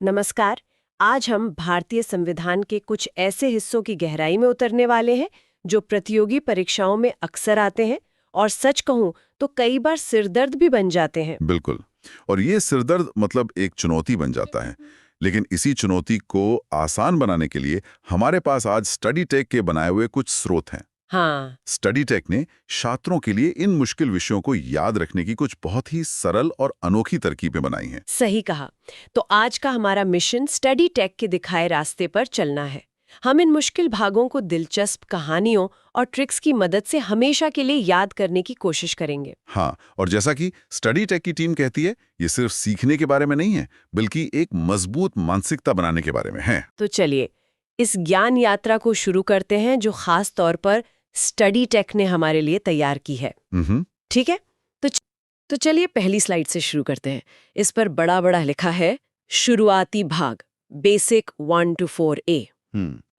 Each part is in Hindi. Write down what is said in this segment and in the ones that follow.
नमस्कार। आज हम भारतीय संविधान के कुछ ऐसे हिस्सों की गहराई में उतरने वाले हैं जो प्रतियोगी परीक्षाओं में अक्सर आते हैं और सच कहूं तो कई बार सिरदर्द भी बन जाते हैं। बिल्कुल। और ये सिरदर्द मतलब एक चुनौती बन जाता है। लेकिन इसी चुनौती को आसान बनाने के लिए हमारे पास आज स्टडी टेक के बनाए हुए कुछ स्रोत हैं। हाँ, स्टडी टेक ने छात्रों के लिए इन मुश्किल विषयों को याद रखने की कुछ बहुत ही सरल और अनोखी तरकीबें बनाई हैं। सही कहा। तो आज का हमारा मिशन स्टडी टेक के दिखाए रास्ते पर चलना है। हम इन मुश्किल भागों को दिलचस्प कहानियों और ट्रिक्स की मदद से हमेशा के लिए याद करने की कोशिश करेंगे। हाँ, और जैसा कि स्टडी टेक की टीम कहती है, ये सिर्फ सीखने के बारे में नहीं है, बल्कि एक मजबूत मानसिकता बनाने के बारे में है। तो चलिए इस ज्ञान यात्रा को शुरू करते हैं जो खास तौर पर स्टडी टेक ने हमारे लिए तैयार की है। ठीक है, तो चलिए पहली स्लाइड से शुरू करते हैं। इस पर बड़ा बड़ा लिखा है शुरुआती भाग, बेसिक 1 to 4A।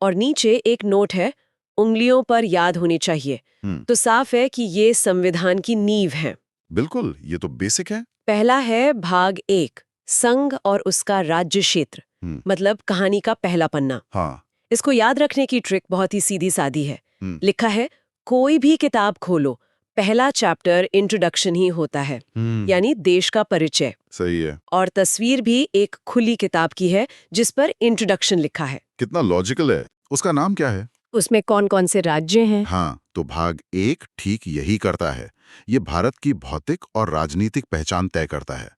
और नीचे एक नोट है, उंगलियों पर याद होनी चाहिए। तो साफ है कि ये संविधान की नींव है। बिल्कुल, ये तो बेसिक है। पहला है भाग 1, संघ और उसका राज्य क्षेत्र, मतलब कहानी का पहला पन्ना। हाँ। इसको याद रखने की ट्रिक बहुत ही सीधी सादी है। लिखा है कोई भी किताब खोलो, पहला चैप्टर इंट्रोडक्शन ही होता है, यानी देश का परिचय। सही है। और तस्वीर भी एक खुली किताब की है जिस पर इंट्रोडक्शन लिखा है। कितना लॉजिकल है। उसका नाम क्या है? उसमें कौन कौन से राज्य हैं? हाँ, तो भाग 1 ठीक यही करता है। ये भारत की भौतिक और राजनीतिक पहचान तय करता है।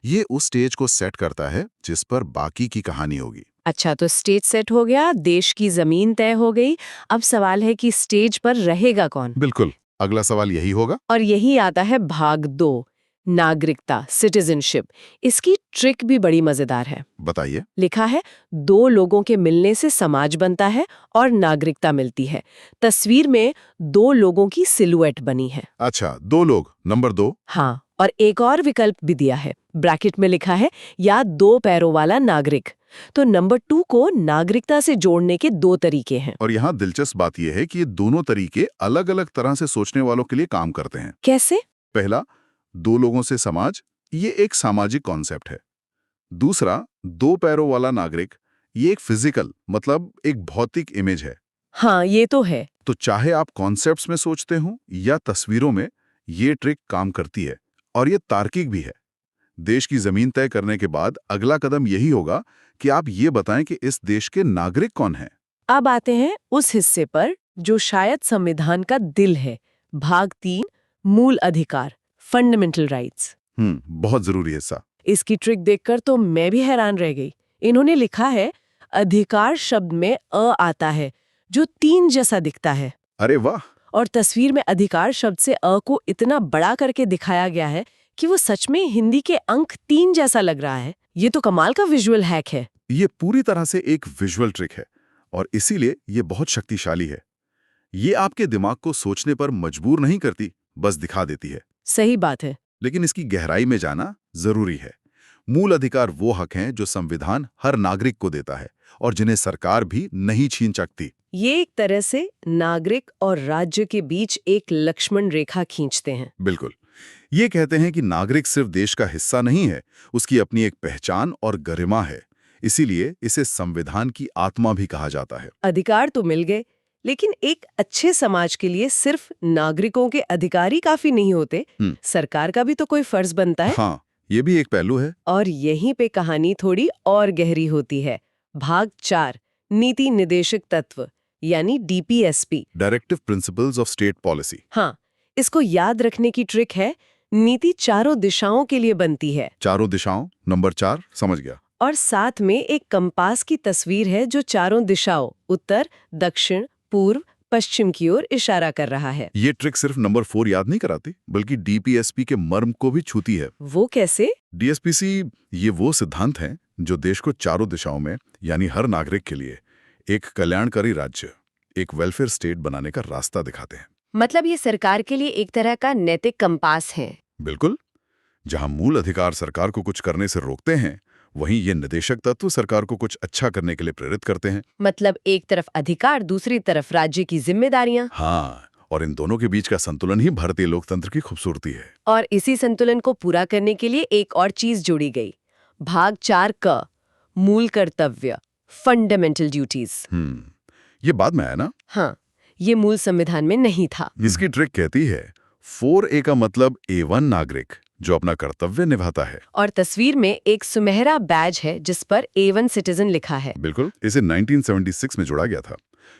ये उस स्टेज को सेट करता है जिस पर बाकी की कहानी होगी। अच्छा, तो स्टेज सेट हो गया, देश की जमीन तय हो गई। अब सवाल है कि स्टेज पर रहेगा कौन? बिल्कुल, अगला सवाल यही होगा। और यही आता है भाग 2, नागरिकता, सिटीजनशिप। इसकी ट्रिक भी बड़ी मजेदार है। बताइए। लिखा है दो लोगों के मिलने से समाज बनता है और नागरिकता मिलती है। तस्वीर में दो लोगों की सिलुएट बनी है। अच्छा, 2 लोग, नंबर 2। हाँ, और एक और विकल्प भी दिया है, ब्रैकेट में लिखा है या 2 पैरों वाला नागरिक। तो नंबर 2 को नागरिकता से जोड़ने के 2 तरीके हैं। और यहाँ दिलचस्प बात यह है कि ये दोनों तरीके अलग-अलग तरह से सोचने वालों के लिए काम करते हैं। कैसे? पहला, 2 लोगों से समाज, ये एक सामाजिक कॉन्सेप्ट है। दूसरा, 2 पैरों वाला नागरिक, ये एक फिजिकल मतलब एक भौतिक इमेज है। हाँ, ये तो है। तो चाहे आप कॉन्सेप्ट्स में सोचते हो या तस्वीरों में, ये ट्रिक काम करती है और ये तार्किक भी है। देश की जमीन तय करने के बाद अगला कदम यही होगा कि आप ये बताएं कि इस देश के नागरिक कौन हैं। अब आते हैं उस हिस्से पर जो शायद संविधान का दिल है, भाग 3, मूल अधिकार, फंडामेंटल राइट्स। बहुत जरूरी हिस्सा। इसकी ट्रिक देखकर तो मैं भी हैरान रह गई। इन्होंने लिखा है अधिकार शब्द में अ आता है जो 3 जैसा दिखता है। अरे वाह! और तस्वीर में अधिकार शब्द से अ को इतना बड़ा करके दिखाया गया है कि वो सच में हिंदी के अंक 3 जैसा लग रहा है। ये तो कमाल का विजुअल हैक है। ये पूरी तरह से एक विजुअल ट्रिक है और इसीलिए ये बहुत शक्तिशाली है। ये आपके दिमाग को सोचने पर मजबूर नहीं करती, बस दिखा देती है। सही बात है। लेकिन इसकी गहराई में जाना जरूरी है। मूल अधिकार वो हक हैं जो संविधान हर नागरिक को देता है और जिन्हें सरकार भी नहीं छीन सकती। ये एक तरह से नागरिक और राज्य के बीच एक लक्ष्मण रेखा खींचते हैं। बिल्कुल। ये कहते हैं कि नागरिक सिर्फ देश का हिस्सा नहीं है, उसकी अपनी एक पहचान और गरिमा है। इसीलिए इसे संविधान की आत्मा भी कहा जाता है। अधिकार तो मिल गए, लेकिन एक अच्छे समाज के लिए सिर्फ नागरिकों के अधिकार ही काफी नहीं होते। सरकार का भी तो कोई फर्ज बनता है। हाँ, ये भी एक पहलू है। और यहीं पे कहानी थोड़ी और गहरी होती है। भाग 4, नीति निदेशक तत्व, यानी DPSP, directive principles of state policy. हाँ, इसको याद रखने की ट्रिक है, नीति चारों दिशाओं के लिए बनती है। चारों दिशाओं, नंबर 4, समझ गया। और साथ में एक कंपास की तस्वीर है जो चारों दिशाओं, उत्तर, दक्षिण, पूर्व, पश्चिम की ओर इशारा कर रहा है। ये ट्रिक सिर्फ नंबर 4 याद नहीं कराती, बल्कि DPSP के मर्म को भी छूती है। वो कैसे? DSPC ये वो सिद्धांत हैं जो देश को चारों दिशाओं में, यानी हर नागरिक के लिए एक कल्याणकारी राज्य, एक वेलफेयर स्टेट बनाने का रास्ता दिखाते हैं। मतलब ये सरकार के लिए एक तरह का नैतिक कंपास है। बिल्कुल। जहां मूल अधिकार सरकार को कुछ करने से रोकते हैं, वहीं ये निदेशक तत्व सरकार को कुछ अच्छा करने के लिए प्रेरित करते हैं। मतलब एक तरफ अधिकार, दूसरी तरफ राज्य की जिम्मेदारियां। हाँ, और इन दोनों के बीच का संतुलन ही भारतीय लोकतंत्र की खूबसूरती है। और इसी संतुलन को पूरा करने के लिए एक और चीज जोड़ी गई, भाग 4 क, मूल कर्तव्य, फंडामेंटल ड्यूटीज। ये बाद में आया ना? हाँ, ये मूल संविधान में नहीं था। इसकी ट्रिक कहती है 4A का मतलब A1 नागरिक जो अपना कर्तव्य निभाता है। और तस्वीर में एक सुनहरा बैज है जिस पर A1 सिटीजन लिखा है। बिल्कुल, इसे 1976 में जोड़ा गया था।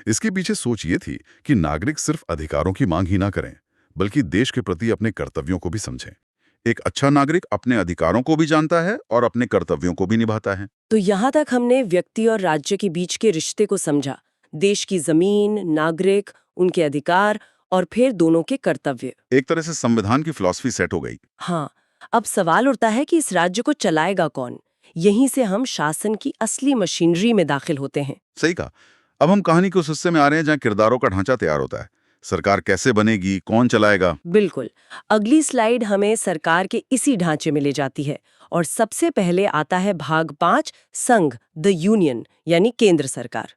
इसके पीछे सोच ये थी कि नागरिक सिर्फ अधिकारों की मांग ही ना करें, बल्कि देश के प्रति अपने कर्तव्यों को भी समझें। एक अच्छा नागरिक अपने अधिकारों को भी जानता है और अपने कर्तव्यों को भी निभाता है। तो यहाँ तक हमने व्यक्ति और राज्य के बीच के रिश्ते को समझा, देश की जमीन, नागरिक, उनके अधिकार और फिर दोनों के कर्तव्य। एक तरह से संविधान की फिलॉसफी सेट हो गई। हाँ, अब सवाल उठता है कि इस राज्य को चलाएगा कौन? यहीं से हम शासन की असली मशीनरी में दाखिल होते हैं। सही कहा। अब हम कहानी के उस हिस्से में आ रहे हैं जहाँ किरदारों का ढांचा तैयार होता है। सरकार कैसे बनेगी, कौन चलाएगा? बिल्कुल। अगली स्लाइड हमें सरकार के इसी ढांचे में ले जाती है और सबसे पहले आता है भाग 5, संघ, द यूनियन, यानी केंद्र सरकार।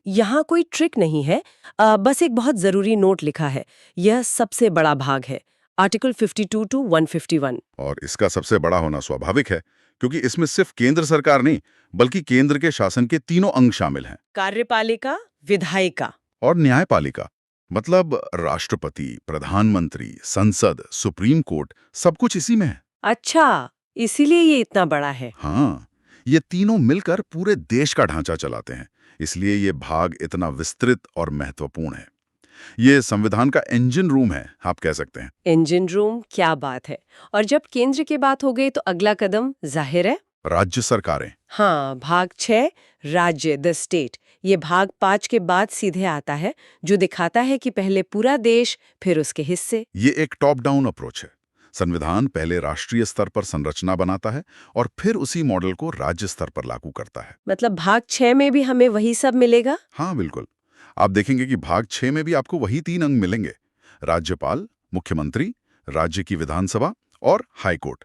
यहाँ कोई ट्रिक नहीं है, बस एक बहुत जरूरी नोट लिखा है। यह सबसे बड़ा भाग है, आर्टिकल 52 to 151। और इसका सबसे बड़ा होना स्वाभाविक है, क्योंकि इसमें सिर्फ केंद्र सरकार नहीं, बल्कि केंद्र के शासन के तीनों अंग शामिल हैं। कार्यपालिका, विधायिका और न्यायपालिका, मतलब राष्ट्रपति, प्रधानमंत्री, संसद, सुप्रीम कोर्ट, सब कुछ इसी में है। अच्छा, इसीलिए ये इतना बड़ा है। हाँ, ये तीनों मिलकर पूरे देश का ढांचा चलाते हैं, इसलिए ये भाग इतना विस्तृत और महत्वपूर्ण है। ये संविधान का इंजन रूम है, आप कह सकते हैं। इंजन रूम, क्या बात है। और जब केंद्र की बात हो गई तो अगला कदम जाहिर है राज्य सरकारें। हाँ, भाग 6, राज्य, द स्टेट। ये भाग 5 के बाद सीधे आता है, जो दिखाता है कि पहले पूरा देश, फिर उसके हिस्से। ये एक टॉप डाउन अप्रोच है। संविधान पहले राष्ट्रीय स्तर पर संरचना बनाता है और फिर उसी मॉडल को राज्य स्तर पर लागू करता है। मतलब भाग 6 में भी हमें वही सब मिलेगा? हाँ, बिल्कुल। आप देखेंगे कि भाग 6 में भी आपको वही 3 अंग मिलेंगे: राज्यपाल, मुख्यमंत्री, राज्य की विधानसभा और हाईकोर्ट।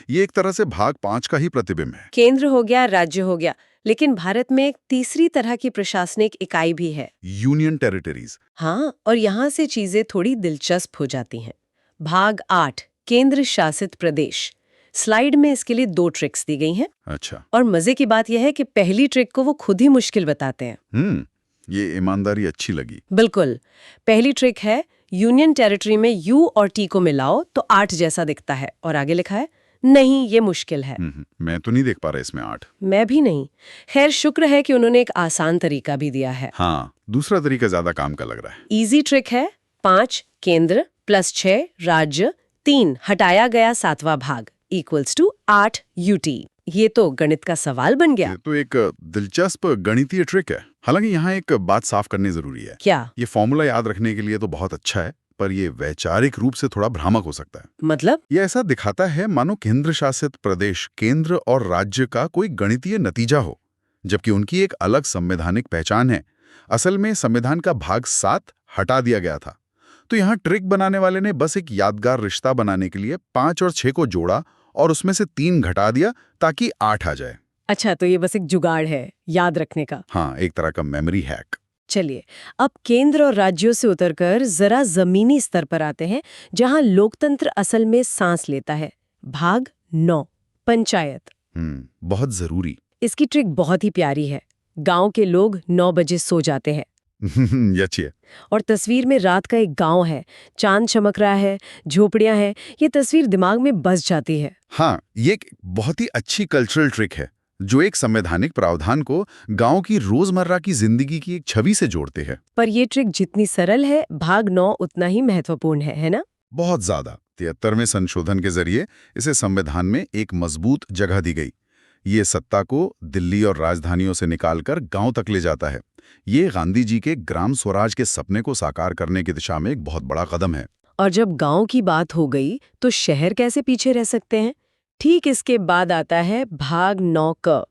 ये एक तरह से भाग 5 का ही प्रतिबिंब है। केंद्र हो गया, राज्य हो गया, लेकिन भारत में एक तीसरी तरह की प्रशासनिक इकाई भी है, यूनियन टेरिटरीज। हाँ, और यहाँ से चीजें थोड़ी दिलचस्प हो जाती हैं। भाग 8, केंद्र शासित प्रदेश। स्लाइड में इसके लिए 2 ट्रिक्स दी गई हैं। अच्छा। और मजे की बात यह है कि पहली ट्रिक को वो खुद ही मुश्किल बताते हैं। ये ईमानदारी अच्छी लगी। बिल्कुल। पहली ट्रिक है, यूनियन टेरिटरी में यू और टी को मिलाओ तो 8 जैसा दिखता है, और आगे लिखा है नहीं, ये मुश्किल है। मैं तो नहीं देख पा रहा इसमें 8। मैं भी नहीं। खैर, शुक्र है कि उन्होंने एक आसान तरीका भी दिया है। हाँ, दूसरा तरीका ज्यादा काम का लग रहा है। इजी ट्रिक है, 5 केंद्र प्लस 6 राज्य, 3 हटाया गया 7वां भाग इक्वल्स टू 8 यूटी। ये तो गणित का सवाल बन गया। ये तो एक दिलचस्प गणितीय ट्रिक है। हालांकि यहाँ एक बात साफ करनी जरूरी है। क्या? ये फॉर्मूला याद रखने के लिए तो बहुत अच्छा है, पर ये वैचारिक रूप से थोड़ा भ्रामक हो सकता है। मतलब? ये ऐसा दिखाता है मानो केंद्र शासित प्रदेश केंद्र और राज्य का कोई गणितीय नतीजा हो, जबकि उनकी एक अलग संवैधानिक पहचान है। असल में संविधान का भाग 7 हटा दिया गया था। तो यहाँ ट्रिक बनाने वाले ने बस एक यादगार रिश्ता बनाने के लिए 5 और 6 को जोड़ा और उसमें से 3 घटा दिया ताकि 8 आ जाए। अच्छा, तो ये बस एक जुगाड़ है याद रखने का। हाँ, एक तरह का मेमोरी हैक। चलिए, अब केंद्र और राज्यों से उतरकर जरा जमीनी स्तर पर आते हैं, जहां लोकतंत्र असल में सांस लेता है। भाग 9, पंचायत। बहुत जरूरी। इसकी ट्रिक बहुत ही प्यारी है। गांव के लोग 9 बजे सो जाते हैं। यची है। और तस्वीर में रात का एक गांव है, चांद चमक रहा है, झोपड़ियां हैं। ये तस्वीर दिमाग में बस जाती है। हाँ, ये एक बहुत ही अच्छी कल्चरल ट्रिक है, जो एक संवैधानिक प्रावधान को गांव की रोजमर्रा की जिंदगी की एक छवि से जोड़ते हैं। पर ये ट्रिक जितनी सरल है, भाग 9 उतना ही महत्वपूर्ण है ना? बहुत ज्यादा। 73वें संशोधन के जरिए इसे संविधान में एक मजबूत जगह दी गई। ये सत्ता को दिल्ली और राजधानियों से निकालकर गांव तक ले जाता है। ये गांधी जी के ग्राम स्वराज के सपने को साकार करने की दिशा में एक बहुत बड़ा कदम है। और जब गांव की बात हो गई तो शहर कैसे पीछे रह सकते हैं? ठीक इसके बाद आता है भाग 9 क,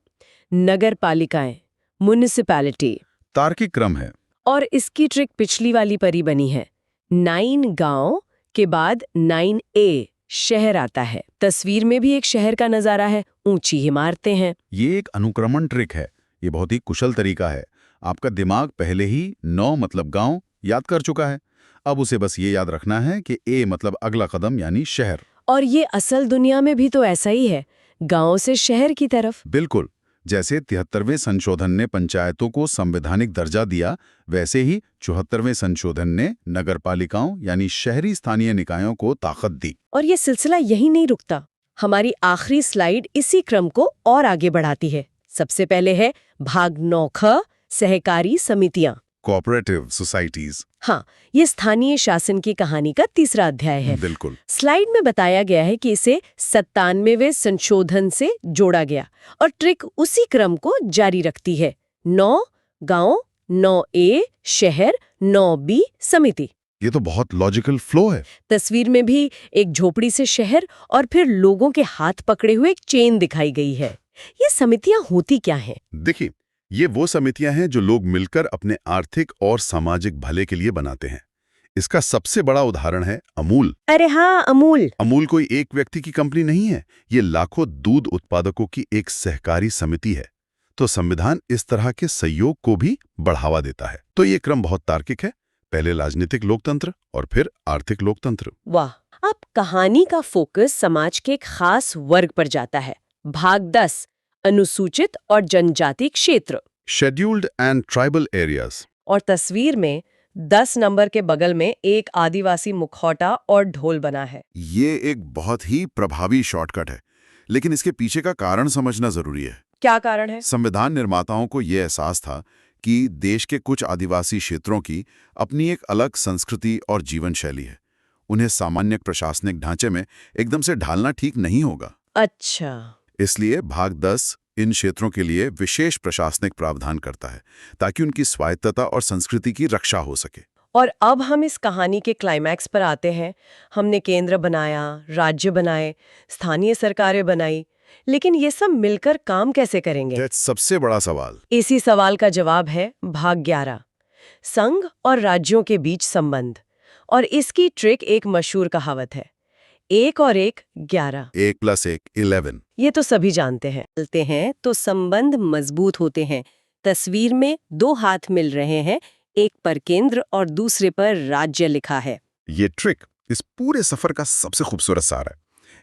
नगर पालिकाएं, म्युनिसिपैलिटी। तार्किक क्रम है। और इसकी ट्रिक पिछली वाली परी बनी है। 9 गांव के बाद 9A शहर आता है। तस्वीर में भी एक शहर का नजारा है, ऊंची इमारतें हैं। ये एक अनुक्रमण ट्रिक है। ये बहुत ही कुशल तरीका है। आपका दिमाग पहले ही 9 मतलब गांव याद कर चुका है। अब उसे बस ये याद रखना है कि A मतलब अगला कदम यानी शहर। और ये असल दुनिया में भी तो ऐसा ही है, गांव से शहर की तरफ। बिल्कुल। जैसे 73वें संशोधन ने पंचायतों को संवैधानिक दर्जा दिया, वैसे ही 74वें संशोधन ने नगरपालिकाओं यानी शहरी स्थानीय निकायों को ताकत दी। और ये सिलसिला यही नहीं रुकता। हमारी आखिरी स्लाइड इसी क्रम को और आगे बढ़ाती है। सबसे पहले है भाग 9ख, सहकारी समितियां, कोऑपरेटिव सोसाइटीज। हाँ, ये स्थानीय शासन की कहानी का तीसरा अध्याय है। बिल्कुल। स्लाइड में बताया गया है कि इसे 97वें संशोधन से जोड़ा गया और ट्रिक उसी क्रम को जारी रखती है। 9 गांव, 9A शहर, 9B समिति। ये तो बहुत लॉजिकल फ्लो है। तस्वीर में भी एक झोपड़ी से शहर और फिर लोगों के हाथ पकड़े हुए एक चेन दिखाई गई है। ये समितियां होती क्या हैं? देखिए, ये वो समितियां हैं जो लोग मिलकर अपने आर्थिक और सामाजिक भले के लिए बनाते हैं। इसका सबसे बड़ा उदाहरण है अमूल। अरे हाँ, अमूल। अमूल कोई एक व्यक्ति की कंपनी नहीं है, ये लाखों दूध उत्पादकों की एक सहकारी समिति है। तो संविधान इस तरह के सहयोग को भी बढ़ावा देता है। तो ये क्रम बहुत तार्किक है, पहले राजनीतिक लोकतंत्र और फिर आर्थिक लोकतंत्र। वाह। अब कहानी का फोकस समाज के एक खास वर्ग पर जाता है। भाग 10, अनुसूचित और जनजाति क्षेत्र, शेड्यूल्ड एंड ट्राइबल एरियाज। और तस्वीर में 10 नंबर के बगल में एक आदिवासी मुखौटा और ढोल बना है। ये एक बहुत ही प्रभावी शॉर्टकट है, लेकिन इसके पीछे का कारण समझना जरूरी है। क्या कारण है? संविधान निर्माताओं को यह एहसास था कि देश के कुछ आदिवासी क्षेत्रों की अपनी एक अलग संस्कृति और जीवन शैली है। उन्हें सामान्य प्रशासनिक ढांचे में एकदम से ढालना ठीक नहीं होगा। अच्छा। इसलिए भाग 10 इन क्षेत्रों के लिए विशेष प्रशासनिक प्रावधान करता है, ताकि उनकी स्वायत्तता और संस्कृति की रक्षा हो सके। और अब हम इस कहानी के क्लाइमैक्स पर आते हैं। हमने केंद्र बनाया, राज्य बनाए, स्थानीय सरकारें बनाई, लेकिन ये सब मिलकर काम कैसे करेंगे? सबसे बड़ा सवाल। इसी सवाल का जवाब है भाग 11, संघ और राज्यों के बीच संबंध। और इसकी ट्रिक एक मशहूर कहावत है, 1 और 1 11। 1 + 1 11। ये तो सभी जानते हैं। चलते हैं तो संबंध मजबूत होते हैं। तस्वीर में 2 हाथ मिल रहे हैं, एक पर केंद्र और दूसरे पर राज्य लिखा है। ये ट्रिक इस पूरे सफर का सबसे खूबसूरत सार है।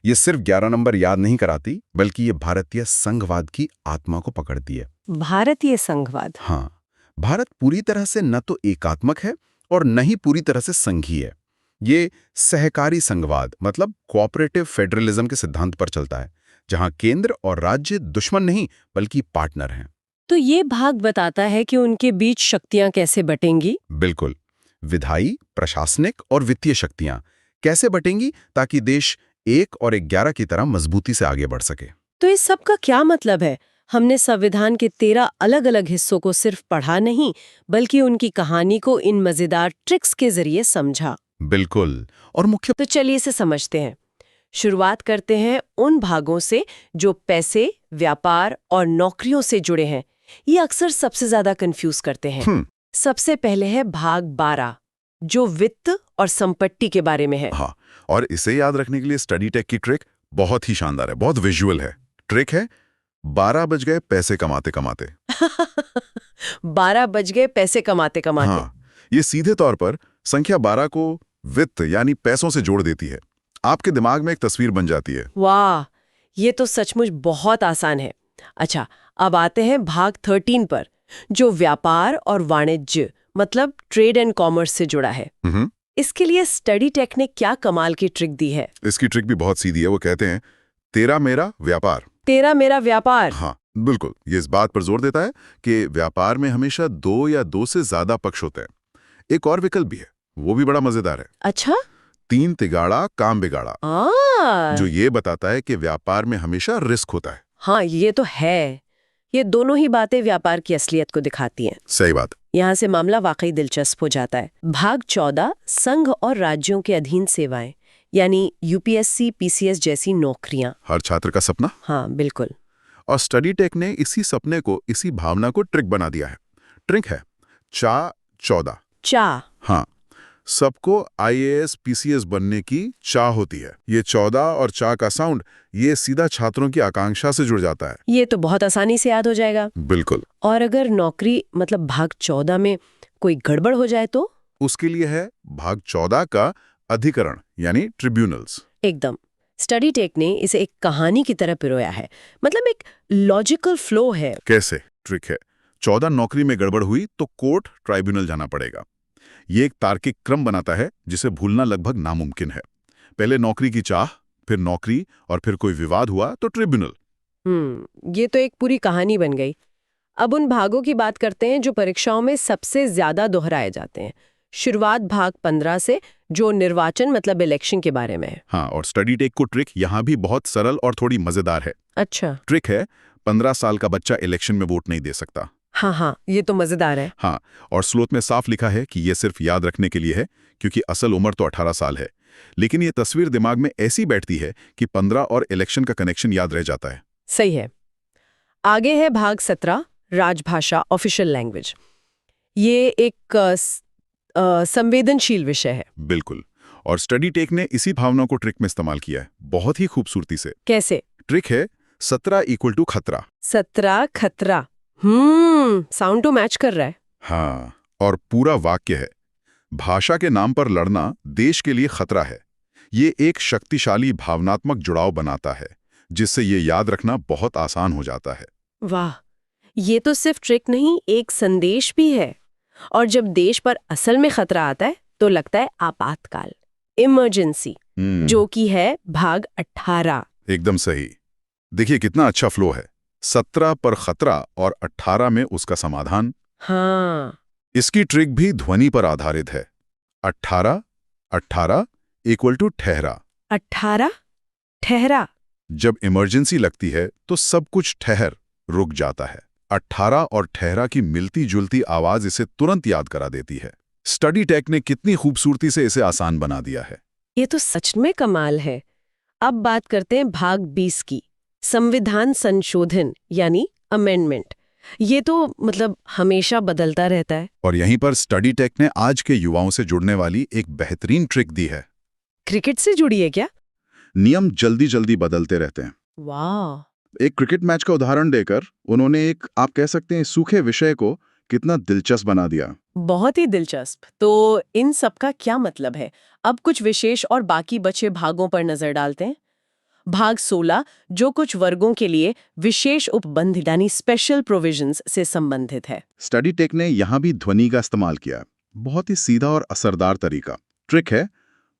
ये सिर्फ 11 नंबर याद नहीं कराती, बल्कि ये भारतीय संघवाद की आत्मा को पकड़ती है। भारतीय संघवाद? हाँ, भारत पूरी तरह से न तो एकात्मक है और न ही पूरी तरह से संघीय है। ये सहकारी संघवाद मतलब कोऑपरेटिव फेडरलिज्म के सिद्धांत पर चलता है, जहां केंद्र और राज्य दुश्मन नहीं बल्कि पार्टनर हैं। तो ये भाग बताता है कि उनके बीच शक्तियां कैसे बटेंगी? बिल्कुल। विधायी, प्रशासनिक और वित्तीय शक्तियां कैसे बटेंगी ताकि देश 1 और 11 की तरह मजबूती से आगे बढ़ सके। तो इस सब का क्या मतलब है? हमने संविधान के 13 अलग-अलग हिस्सों को सिर्फ पढ़ा नहीं, बल्कि उनकी कहानी को इन मजेदार ट्रिक्स के जरिए समझा। बिल्कुल। और मुख्य तो चलिए इसे समझते हैं। शुरुआत करते हैं उन भागों से जो पैसे, व्यापार और नौकरियों से जुड़े हैं। ये अक्सर सबसे ज्यादा कंफ्यूज करते हैं। सबसे पहले है भाग 12, जो वित्त और संपत्ति के बारे में है। हाँ, और इसे याद रखने के लिए स्टडी टेक की ट्रिक बहुत ही शानदार है, बहुत विजुअल है। ट्रिक है 12 बज गए पैसे कमाते कमाते। 12 बज गए पैसे कमाते कमाते। हाँ, ये सीधे तौर पर संख्या 12 को वित्त यानी पैसों से जोड़ देती है। आपके दिमाग में एक तस्वीर बन जाती है। वाह, ये तो सचमुच बहुत आसान है। अच्छा, अब आते हैं भाग 13 पर, जो व्यापार और वाणिज्य मतलब ट्रेड एंड कॉमर्स से जुड़ा है। इसके लिए स्टडी टेक ने क्या कमाल की ट्रिक दी है? इसकी ट्रिक भी बहुत सीधी है। वो कहते हैं तेरा मेरा व्यापार। तेरा मेरा व्यापार। हाँ, बिल्कुल। ये इस बात पर जोर देता है कि व्यापार में हमेशा 2 या 2 से ज्यादा पक्ष होते हैं। एक और विकल्प भी है, वो भी बड़ा मजेदार है। अच्छा? 3 तिगाड़ा काम बिगाड़ा, जो ये बताता है कि व्यापार में हमेशा रिस्क होता है। हाँ, ये तो है। ये दोनों ही बातें व्यापार की असलियत को दिखाती हैं। सही बात। यहाँ से मामला वाकई दिलचस्प हो जाता है। भाग 14, संघ और राज्यों के अधीन सेवाएं, यानी यूपीएससी, पीसीएस जैसी नौकरियां। हर छात्र का सपना। हाँ, बिल्कुल। और स्टडी टेक ने इसी सपने को, इसी भावना को ट्रिक बना दिया है। ट्रिक है चा 14। चा? हाँ, सबको आईएएस पीसीएस बनने की चाह होती है। ये 14 और चा का साउंड ये सीधा छात्रों की आकांक्षा से जुड़ जाता है। ये तो बहुत आसानी से याद हो जाएगा। बिल्कुल। और अगर नौकरी मतलब भाग 14 में कोई गड़बड़ हो जाए तो? उसके लिए है भाग 14 का अधिकरण यानी ट्रिब्यूनल्स। एकदम। स्टडी टेक ने इसे एक कहानी की तरह पिरोया है, मतलब एक लॉजिकल फ्लो है। कैसे? ट्रिक है, 14 नौकरी में गड़बड़ हुई तो कोर्ट ट्राइब्यूनल जाना पड़ेगा। ये एक तार्किक क्रम बनाता है जिसे भूलना लगभग नामुमकिन है। पहले नौकरी की चाह, फिर नौकरी, और फिर कोई विवाद हुआ तो ट्रिब्यूनल। ये तो एक पूरी कहानी बन गई। अब उन भागों की बात करते हैं जो परीक्षाओं में सबसे ज्यादा दोहराए जाते हैं। शुरुआत भाग 15 से, जो निर्वाचन मतलब इलेक्शन के बारे में है। हाँ, और स्टडी टेक को ट्रिक यहाँ भी बहुत सरल और थोड़ी मजेदार है। अच्छा। ट्रिक है, 15 साल का बच्चा इलेक्शन में वोट नहीं दे सकता। हाँ, ये तो मजेदार है। हाँ, और स्लोत में साफ लिखा है कि ये सिर्फ याद रखने के लिए है, क्योंकि असल उम्र तो 18 साल है। लेकिन ये तस्वीर दिमाग में ऐसी बैठती है कि 15 और इलेक्शन का कनेक्शन याद रह जाता है। सही है। आगे है भाग 17, राजभाषा, ऑफिशियल लैंग्वेज। ये एक संवेदनशील विषय है। बिल्कुल, और स्टडी टेक ने इसी भावना को ट्रिक में इस्तेमाल किया है, बहुत ही खूबसूरती से। कैसे? ट्रिक है 17 = खतरा। 17 खतरा। साउंड तो मैच कर रहा है। हाँ, और पूरा वाक्य है, भाषा के नाम पर लड़ना देश के लिए खतरा है। ये एक शक्तिशाली भावनात्मक जुड़ाव बनाता है, जिससे ये याद रखना बहुत आसान हो जाता है। वाह, ये तो सिर्फ ट्रिक नहीं, एक संदेश भी है। और जब देश पर असल में खतरा आता है तो लगता है आपातकाल, इमरजेंसी, जो कि है भाग 18। एकदम सही। देखिए कितना अच्छा फ्लो है, 17 पर खतरा और 18 में उसका समाधान। हाँ, इसकी ट्रिक भी ध्वनि पर आधारित है। 18 18 = ठहरा। 18 ठहरा। जब इमरजेंसी लगती है तो सब कुछ रुक जाता है। 18 और ठहरा की मिलती जुलती आवाज इसे तुरंत याद करा देती है। स्टडी टेक ने कितनी खूबसूरती से इसे आसान बना दिया है। ये तो सच में कमाल है। अब बात करते हैं भाग 20 की, संविधान संशोधन यानी अमेंडमेंट। ये तो मतलब हमेशा बदलता रहता है। और यहीं पर स्टडी टेक ने आज के युवाओं से जुड़ने वाली एक बेहतरीन ट्रिक दी है। क्रिकेट से जुड़ी है क्या? नियम जल्दी जल्दी बदलते रहते हैं। वाह। एक क्रिकेट मैच का उदाहरण देकर उन्होंने एक, आप कह सकते हैं, सूखे विषय को कितना दिलचस्प बना दिया। बहुत ही दिलचस्प। तो इन सब का क्या मतलब है? अब कुछ विशेष और बाकी बचे भागों पर नजर डालते हैं। भाग 16, जो कुछ वर्गों के लिए विशेष उपबंध यानी स्पेशल प्रोविजंस से संबंधित है। स्टडी टेक ने यहाँ भी ध्वनि का इस्तेमाल किया, बहुत ही सीधा और असरदार तरीका। ट्रिक है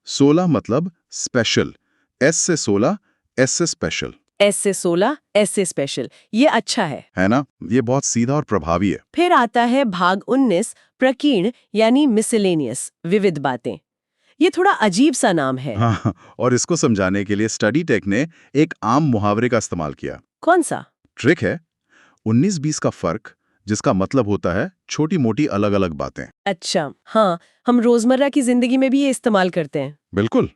16 मतलब स्पेशल, S से 16, S से स्पेशल। S से 16, S से स्पेशल। ये अच्छा है ना? ये बहुत सीधा और प्रभावी है। फिर आता है भाग 19, प्रकीर्ण यानी मिसलेनियस, विविध बातें। ये थोड़ा अजीब सा नाम है। हाँ, और इसको समझाने के लिए स्टडी टेक ने एक आम मुहावरे का इस्तेमाल किया। कौन सा? ट्रिक है 19-20 का फर्क, जिसका मतलब होता है छोटी मोटी अलग अलग बातें। अच्छा, हाँ, हम रोजमर्रा की जिंदगी में भी ये इस्तेमाल करते हैं। बिल्कुल,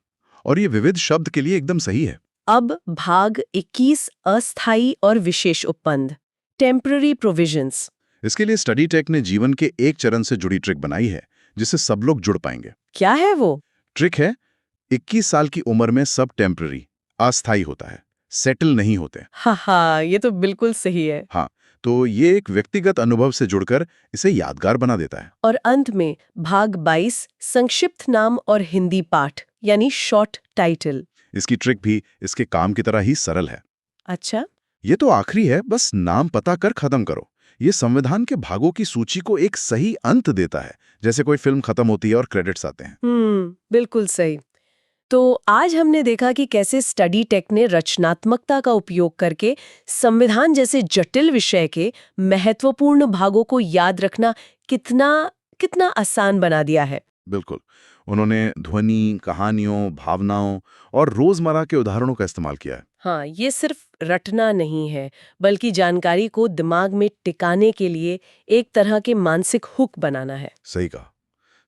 और ये विविध शब्द के लिए एकदम सही है। अब भाग 21, अस्थायी और विशेष उपबंध, टेम्पररी प्रोविजंस। इसके लिए स्टडी टेक ने जीवन के एक चरण से जुड़ी ट्रिक बनाई है, जिससे सब लोग जुड़ पाएंगे। क्या है वो? ट्रिक है 21 साल की उम्र में सब टेम्पररी, अस्थायी होता है, सेटल नहीं होते। हाँ, ये तो बिल्कुल सही है। हाँ, तो ये एक व्यक्तिगत अनुभव से जुड़कर इसे यादगार बना देता है। और अंत में भाग 22, संक्षिप्त नाम और हिंदी पाठ यानी शॉर्ट टाइटल। इसकी ट्रिक भी इसके काम की तरह ही सरल है। अच्छा, ये तो आखिरी है, बस नाम पता कर खत्म करो। ये संविधान के भागों की सूची को एक सही अंत देता है, जैसे कोई फिल्म खत्म होती है और क्रेडिट्स आते हैं। बिल्कुल सही। तो आज हमने देखा कि कैसे स्टडी टेक ने रचनात्मकता का उपयोग करके संविधान जैसे जटिल विषय के महत्वपूर्ण भागों को याद रखना कितना आसान बना दिया है। बिल्कुल, उन्होंने ध्वनि, कहानियों, भावनाओं और रोजमर्रा के उदाहरणों का इस्तेमाल किया है। हाँ, ये सिर्फ रटना नहीं है, बल्कि जानकारी को दिमाग में टिकाने के लिए एक तरह के मानसिक हुक बनाना है। सही कहा।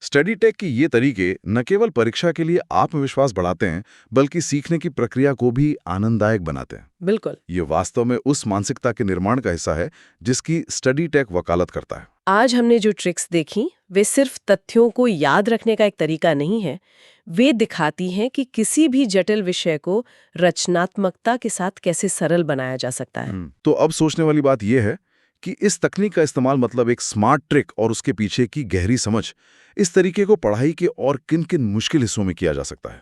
स्टडी टेक की ये तरीके न केवल परीक्षा के लिए आत्मविश्वास बढ़ाते हैं, बल्कि सीखने की प्रक्रिया को भी आनंददायक बनाते हैं। बिल्कुल। ये वास्तव में उस मानसिकता के निर्माण का हिस्सा है जिसकी स्टडी टेक वकालत करता है। आज हमने जो ट्रिक्स देखी, वे सिर्फ तथ्यों को याद रखने का एक तरीका नहीं है, वे दिखाती हैं कि किसी भी जटिल विषय को रचनात्मकता के साथ कैसे सरल बनाया जा सकता है। तो अब सोचने वाली बात यह है कि इस तकनीक का इस्तेमाल, मतलब एक स्मार्ट ट्रिक और उसके पीछे की गहरी समझ, इस तरीके को पढ़ाई के और किन किन मुश्किल हिस्सों में किया जा सकता है।